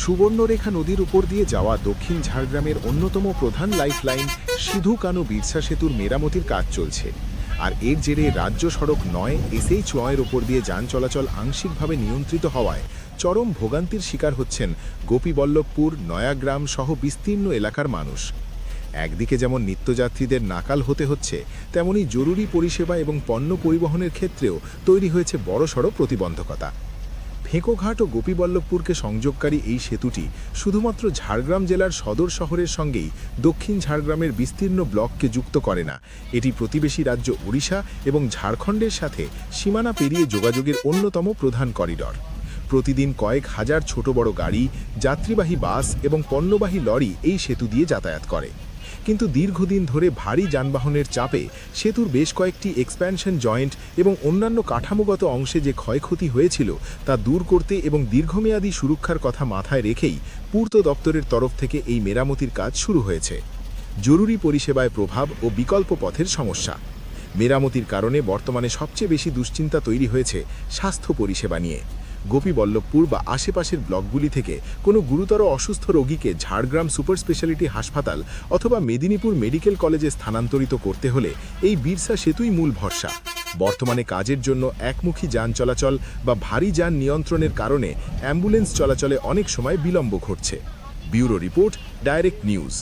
সুবর্ণরেখা নদীর উপর দিয়ে যাওয়া দক্ষিণ ঝাড়গ্রামের অন্যতম প্রধান লাইফলাইন সিধু কানু বিরসা সেতুর মেরামতির কাজ চলছে। আর এর জেরে রাজ্য সড়ক ৯ SH9 ওপর দিয়ে যান চলাচল আংশিকভাবে নিয়ন্ত্রিত হওয়ায় চরম ভোগান্তির শিকার হচ্ছেন গোপীবল্লভপুর, নয়াগ্রাম সহ বিস্তীর্ণ এলাকার মানুষ। একদিকে যেমন নিত্যযাত্রীদের নাকাল হতে হচ্ছে, তেমনি জরুরি পরিষেবা এবং পণ্য পরিবহনের ক্ষেত্রেও তৈরি হয়েছে বড়সড় প্রতিবন্ধকতা। ফেঁকোঘাট ও গোপীবল্লভপুরকে সংযোগকারী এই সেতুটি শুধুমাত্র ঝাড়গ্রাম জেলার সদর শহরের সঙ্গেই দক্ষিণ ঝাড়গ্রামের বিস্তীর্ণ ব্লককে যুক্ত করে না, এটি প্রতিবেশী রাজ্য ওড়িশা এবং ঝাড়খণ্ডের সাথে সীমানা পেরিয়ে যোগাযোগের অন্যতম প্রধান করিডর। প্রতিদিন কয়েক হাজার ছোট বড় গাড়ি, যাত্রীবাহী বাস এবং পণ্যবাহী লরি এই সেতু দিয়ে যাতায়াত করে। কিন্তু দীর্ঘদিন ধরে ভারী যানবাহনের চাপে সেতুর বেশ কয়েকটি এক্সপ্যানশন জয়েন্ট এবং অন্যান্য কাঠামোগত অংশে যে ক্ষয়ক্ষতি হয়েছিল তা দূর করতে এবং দীর্ঘমেয়াদী সুরক্ষার কথা মাথায় রেখেই পূর্ত দপ্তরের তরফ থেকে এই মেরামতির কাজ শুরু হয়েছে। জরুরি পরিষেবায় প্রভাব ও বিকল্প পথের সমস্যা। মেরামতির কারণে বর্তমানে সবচেয়ে বেশি দুশ্চিন্তা তৈরি হয়েছে স্বাস্থ্য পরিষেবা নিয়ে। গোপীবল্লভপুর বা আশেপাশের ব্লকগুলি থেকে কোনো গুরুতর অসুস্থ রোগীকে ঝাড়গ্রাম সুপার স্পেশালিটি হাসপাতাল অথবা মেদিনীপুর মেডিকেল কলেজে স্থানান্তরিত করতে হলে এই বিরসা সেতুই মূল ভরসা। বর্তমানে কাজের জন্য একমুখী যান চলাচল বা ভারী যান নিয়ন্ত্রণের কারণে অ্যাম্বুলেন্স চলাচলে অনেক সময় বিলম্ব ঘটছে। Bureau report, direct news.